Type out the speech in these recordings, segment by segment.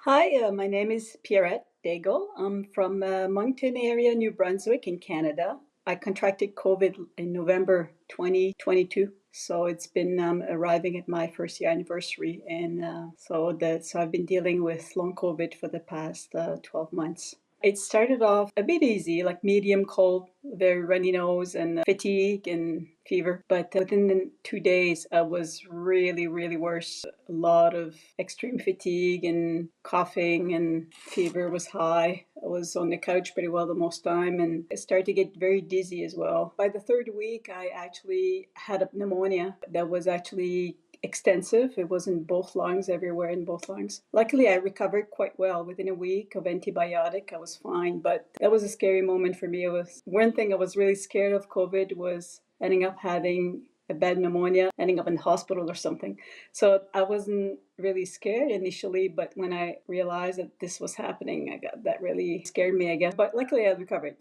Hi, my name is Pierrette Daigle. I'm from Moncton area, New Brunswick in Canada. I contracted COVID in November 2022. So it's been arriving at my first year anniversary. And so I've been dealing with long COVID for the past 12 months. It started off a bit easy, like medium cold, very runny nose and fatigue and fever. But within the 2 days, I was really, really worse. A lot of extreme fatigue and coughing, and fever was high. I was on the couch pretty well the most time, and I started to get very dizzy as well. By the third week, I actually had a pneumonia that was actually extensive. It was in both lungs, everywhere in both lungs. Luckily, I recovered quite well. Within a week of antibiotic, I was fine. But that was a scary moment for me. It was one thing I was really scared of COVID was ending up having a bad pneumonia, ending up in the hospital or something. So I wasn't really scared initially, but when I realized that this was happening, that really scared me, I guess. But luckily I recovered.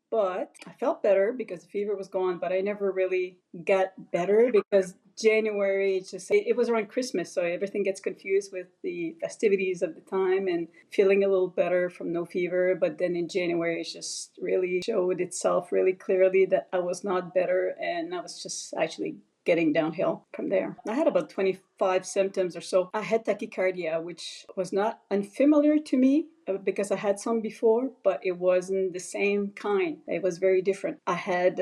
But I felt better because the fever was gone, but I never really got better because January, it was around Christmas, so everything gets confused with the festivities of the time and feeling a little better from no fever. But then in January, it just really showed itself really clearly that I was not better and I was just actually getting downhill from there. I had about 25 symptoms or so. I had tachycardia, which was not unfamiliar to me because I had some before, but it wasn't the same kind. It was very different. I had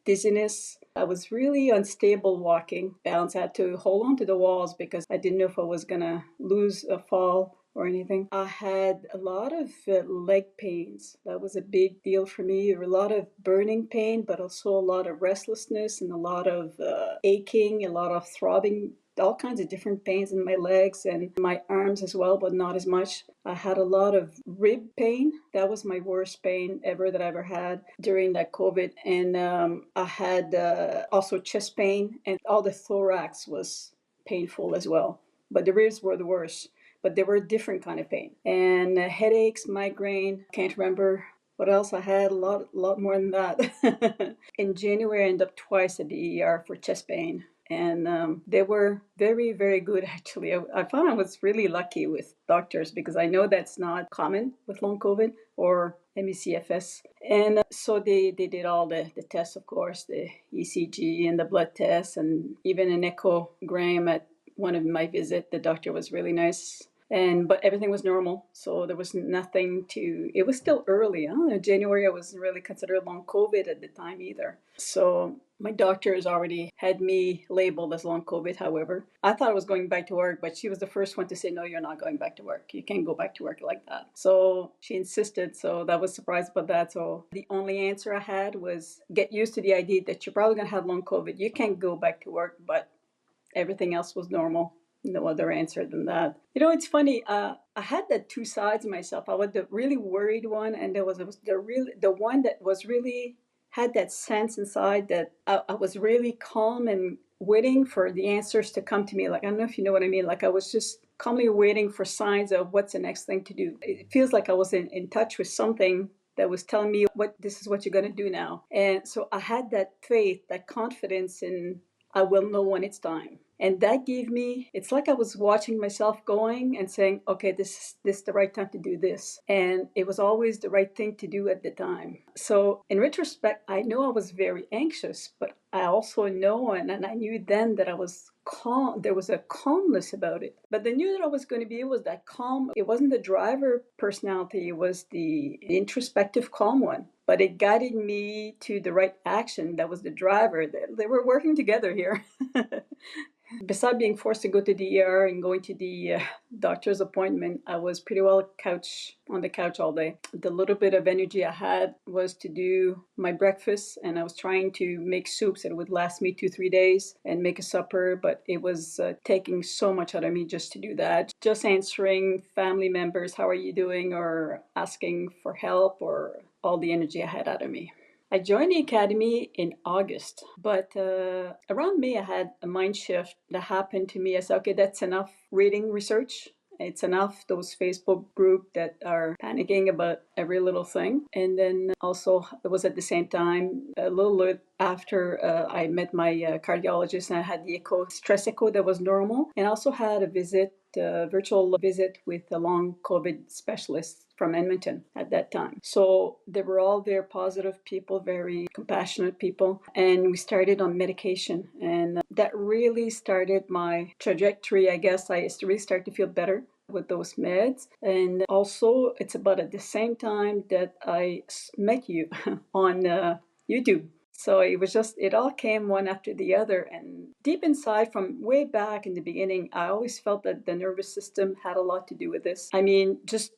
dizziness. I was really unstable walking. Balance. I had to hold on to the walls because I didn't know if I was going to lose a fall or anything. I had a lot of leg pains. That was a big deal for me. A lot of burning pain, but also a lot of restlessness and a lot of aching, a lot of throbbing, all kinds of different pains in my legs and my arms as well, but not as much. I had a lot of rib pain. That was my worst pain ever that I ever had during that COVID. And I had also chest pain, and all the thorax was painful as well. But the ribs were the worst. But they were a different kind of pain. And headaches, migraine, can't remember what else I had, a lot more than that. In January, I ended up twice at the ER for chest pain. And they were very, very good, actually. I found I was really lucky with doctors because I know that's not common with long COVID or MECFS. And so they did all the tests, of course, the ECG and the blood tests, and even an echogram at one of my visits. The doctor was really nice, but everything was normal, so there was nothing to. It was still early. I don't know, January. I wasn't really considered long COVID at the time either. So my doctors already had me labeled as long COVID. However, I thought I was going back to work, but she was the first one to say, "No, you're not going back to work. You can't go back to work like that." So she insisted. So that was surprised about that. So the only answer I had was get used to the idea that you're probably gonna have long COVID. You can't go back to work, but everything else was normal. No other answer than that. It's funny. I had the two sides of myself. I was the really worried one, and there was the one that was really had that sense inside that I was really calm and waiting for the answers to come to me. Like, I don't know if you know what I mean. Like, I was just calmly waiting for signs of what's the next thing to do. It feels like I was in touch with something that was telling me this is what you're going to do now. And so I had that faith, that confidence in I will know when it's time. And that gave me, it's like I was watching myself going and saying, okay, this is the right time to do this. And it was always the right thing to do at the time. So in retrospect, I know I was very anxious, but I also know, and I knew then that I was calm. There was a calmness about it. But the knew that I was going to be was that calm. It wasn't the driver personality, it was the introspective calm one. But it guided me to the right action. That was the driver. They were working together here. Besides being forced to go to the ER and going to the doctor's appointment, I was pretty well on the couch all day. The little bit of energy I had was to do my breakfast, and I was trying to make soups that would last me 2-3 days and make a supper, but it was taking so much out of me just to do that. Just answering family members, how are you doing, or asking for help, or all the energy I had out of me. I joined the academy in August, but around May I had a mind shift that happened to me. I said, okay, that's enough reading research. It's enough those Facebook groups that are panicking about every little thing. And then also it was at the same time, a little bit after I met my cardiologist, and I had the stress echo that was normal, and also had a visit a virtual visit with a long COVID specialist from Edmonton at that time. So they were all very positive people, very compassionate people. And we started on medication. And that really started my trajectory, I guess. I really started to feel better with those meds. And also, it's about at the same time that I met you on YouTube. So it was just, it all came one after the other. And deep inside, from way back in the beginning, I always felt that the nervous system had a lot to do with this. I mean, just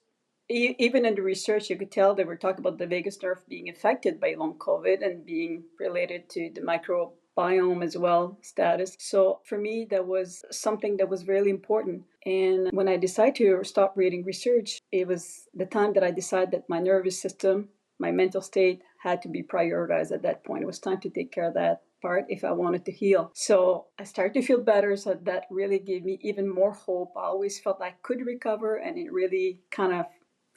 even in the research, you could tell they were talking about the vagus nerve being affected by long COVID and being related to the microbiome as well status. So for me, that was something that was really important. And when I decided to stop reading research, it was the time that I decided that my nervous system, my mental state had to be prioritized at that point. It was time to take care of that part if I wanted to heal. So I started to feel better. So that really gave me even more hope. I always felt I could recover, and it really kind of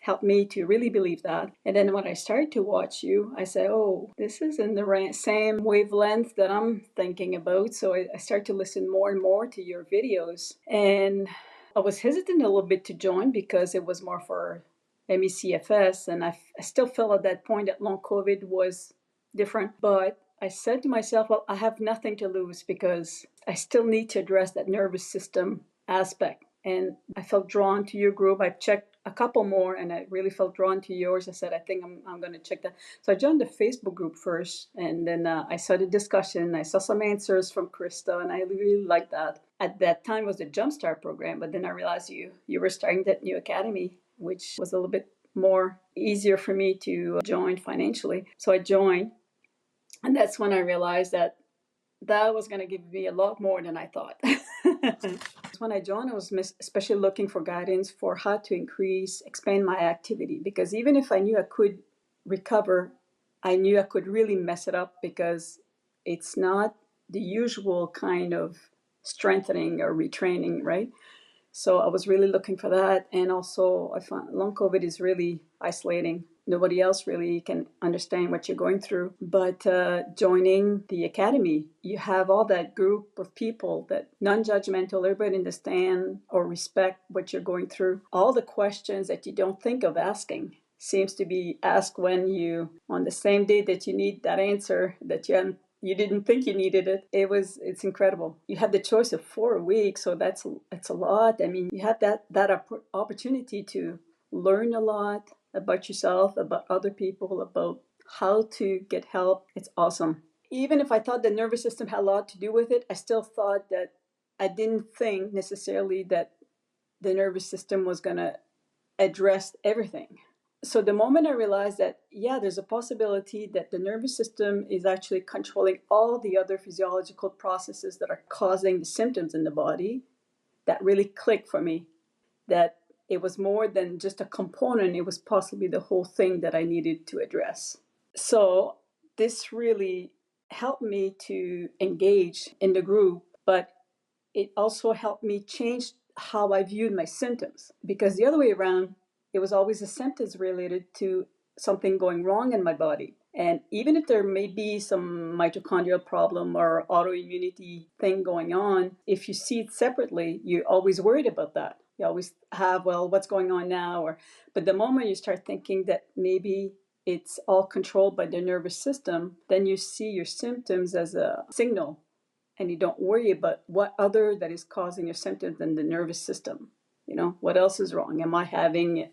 helped me to really believe that. And then when I started to watch you, I said, oh, this is in the same wavelength that I'm thinking about. So I started to listen more and more to your videos. And I was hesitant a little bit to join because it was more for MECFS. And I still felt at that point that long COVID was different. But I said to myself, well, I have nothing to lose because I still need to address that nervous system aspect. And I felt drawn to your group. I checked a couple more and I really felt drawn to yours. I said, I think I'm going to check that. So I joined the Facebook group first, and then I saw the discussion. I saw some answers from Krista, and I really liked that. At that time was the Jumpstart program, but then I realized you were starting that new academy, which was a little bit more easier for me to join financially. So I joined, and that's when I realized that was going to give me a lot more than I thought. When I joined, I was especially looking for guidance for how to expand my activity. Because even if I knew I could recover, I knew I could really mess it up because it's not the usual kind of strengthening or retraining, right? So I was really looking for that. And also, I found long COVID is really isolating. Nobody else really can understand what you're going through. But joining the academy, you have all that group of people that non-judgmental, everybody understand or respect what you're going through. All the questions that you don't think of asking seems to be asked when you, on the same day that you need that answer that you didn't think you needed it. It's incredible. You have the choice of 4 weeks, so that's a lot. I mean, you have that opportunity to learn a lot about yourself, about other people, about how to get help. It's awesome. Even if I thought the nervous system had a lot to do with it, I still thought that I didn't think necessarily that the nervous system was going to address everything. So the moment I realized that, yeah, there's a possibility that the nervous system is actually controlling all the other physiological processes that are causing the symptoms in the body, that really clicked for me. That it was more than just a component, it was possibly the whole thing that I needed to address. So this really helped me to engage in the group, but it also helped me change how I viewed my symptoms. Because the other way around, it was always the symptoms related to something going wrong in my body. And even if there may be some mitochondrial problem or autoimmunity thing going on, if you see it separately, you're always worried about that. You always have, well, what's going on now? But the moment you start thinking that maybe it's all controlled by the nervous system, then you see your symptoms as a signal, and you don't worry about what other that is causing your symptoms than the nervous system. You know, what else is wrong? Am I having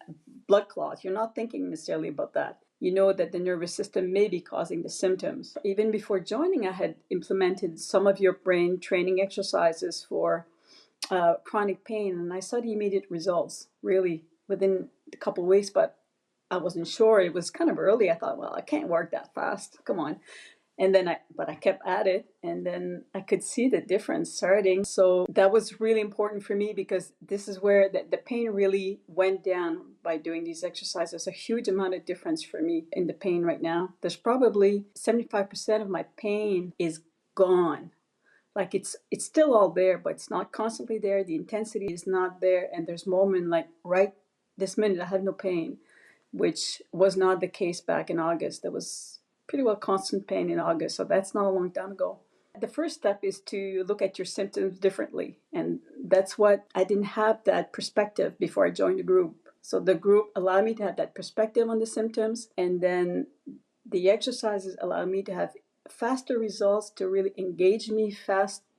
blood clots? You're not thinking necessarily about that. You know that the nervous system may be causing the symptoms. Even before joining, I had implemented some of your brain training exercises for chronic pain, and I saw the immediate results really within a couple of weeks, but I wasn't sure. It was kind of early. I thought, well, I can't work that fast. Come on. And then I kept at it, and then I could see the difference starting. So that was really important for me because this is where the pain really went down by doing these exercises. A huge amount of difference for me in the pain right now. There's probably 75% of my pain is gone. Like it's still all there, but it's not constantly there. The intensity is not there. And there's moments like right this minute, I have no pain, which was not the case back in August. There was pretty well constant pain in August. So that's not a long time ago. The first step is to look at your symptoms differently. And that's what I didn't have that perspective before I joined the group. So the group allowed me to have that perspective on the symptoms. And then the exercises allow me to have faster results, to really engage me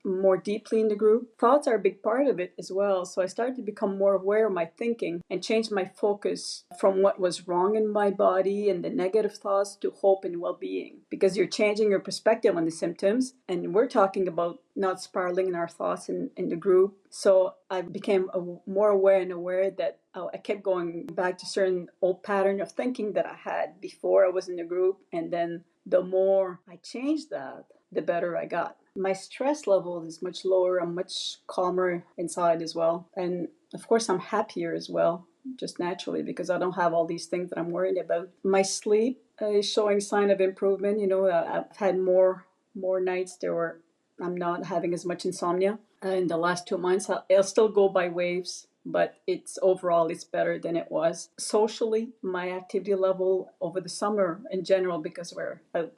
more deeply in the group. Thoughts are a big part of it as well. So I started to become more aware of my thinking and change my focus from what was wrong in my body and the negative thoughts to hope and well-being, because you're changing your perspective on the symptoms. And we're talking about not spiraling in our thoughts in the group. So I became more aware that I kept going back to certain old pattern of thinking that I had before I was in the group. And then the more I changed that, the better I got. My stress level is much lower. I'm much calmer inside as well. And of course, I'm happier as well, just naturally, because I don't have all these things that I'm worried about. My sleep is showing sign of improvement. I've had more nights where I'm not having as much insomnia. In the last 2 months, I'll still go by waves, but overall it's better than it was. Socially, my activity level over the summer in general, because we're out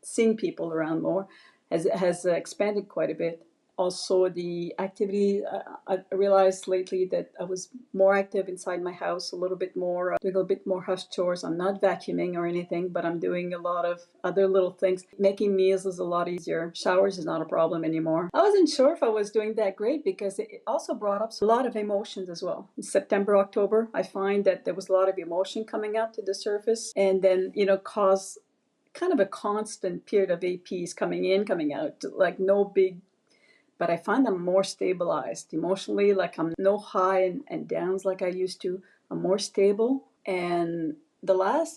seeing people around more, has expanded quite a bit. Also, the activity, I realized lately that I was more active inside my house, a little bit more, doing a little bit more house chores. I'm not vacuuming or anything, but I'm doing a lot of other little things. Making meals is a lot easier. Showers is not a problem anymore. I wasn't sure if I was doing that great because it also brought up a lot of emotions as well. In September, October, I find that there was a lot of emotion coming up to the surface, and then, caused kind of a constant period of APs coming in, coming out, like no big, but I find I'm more stabilized emotionally. Like I'm no high and downs like I used to. I'm more stable. And the last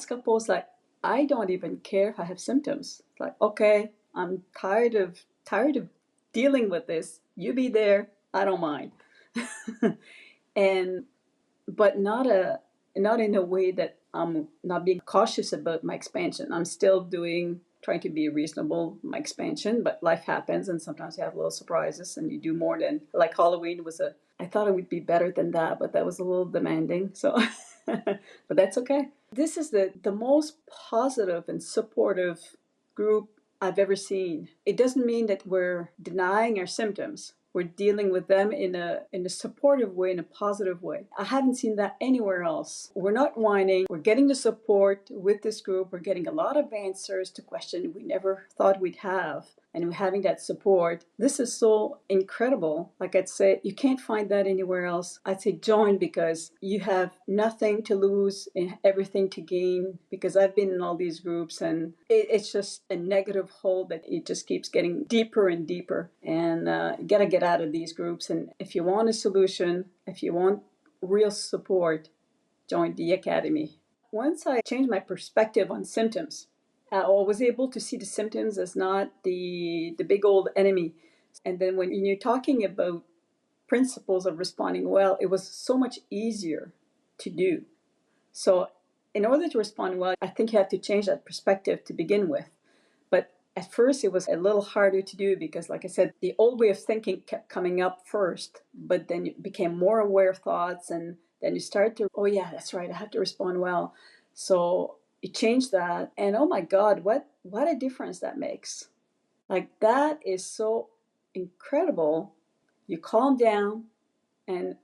couple is like, I don't even care if I have symptoms. It's like, okay, I'm tired of dealing with this. You be there. I don't mind. And but not in a way that I'm not being cautious about my expansion. I'm still trying to be reasonable in my expansion, but life happens and sometimes you have little surprises and you do more than, like Halloween I thought it would be better than that, but that was a little demanding. So, but that's okay. This is the most positive and supportive group I've ever seen. It doesn't mean that we're denying our symptoms. We're dealing with them in a supportive way, in a positive way. I haven't seen that anywhere else. We're not whining. We're getting the support with this group. We're getting a lot of answers to questions we never thought we'd have. And we're having that support. This is so incredible. Like I'd say, you can't find that anywhere else. I'd say join, because you have nothing to lose and everything to gain. Because I've been in all these groups and it's just a negative hole that it just keeps getting deeper and deeper. And you gotta get out of these groups. And if you want a solution, if you want real support, join the Academy. Once I changed my perspective on symptoms, I was able to see the symptoms as not the big old enemy. And then when you're talking about principles of responding well, it was so much easier to do. So in order to respond well, I think you have to change that perspective to begin with. But at first it was a little harder to do because, like I said, the old way of thinking kept coming up first, but then you became more aware of thoughts, and then you start to, oh yeah, that's right, I have to respond well. So you change that, and oh my God, what a difference that makes. Like, that is so incredible. You calm down, and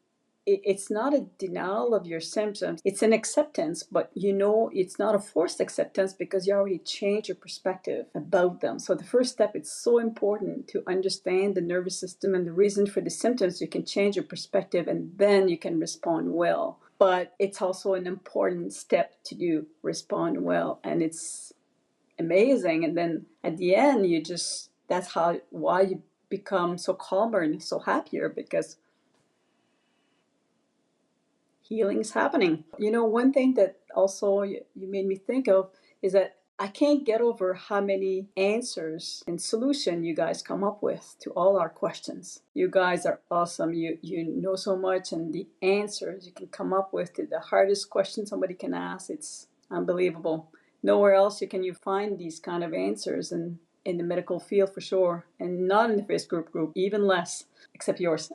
it's not a denial of your symptoms. It's an acceptance, but it's not a forced acceptance because you already changed your perspective about them. So the first step, it's so important to understand the nervous system and the reason for the symptoms. You can change your perspective and then you can respond well. But it's also an important step to do, respond well. And it's amazing. And then at the end, that's why you become so calmer and so happier, because healing is happening. One thing that also you made me think of is that I can't get over how many answers and solution you guys come up with to all our questions. You guys are awesome. You know so much, and the answers you can come up with to the hardest question somebody can ask, it's unbelievable. Nowhere else can you find these kind of answers, and in the medical field for sure, and not in the Facebook group, even less, except yours.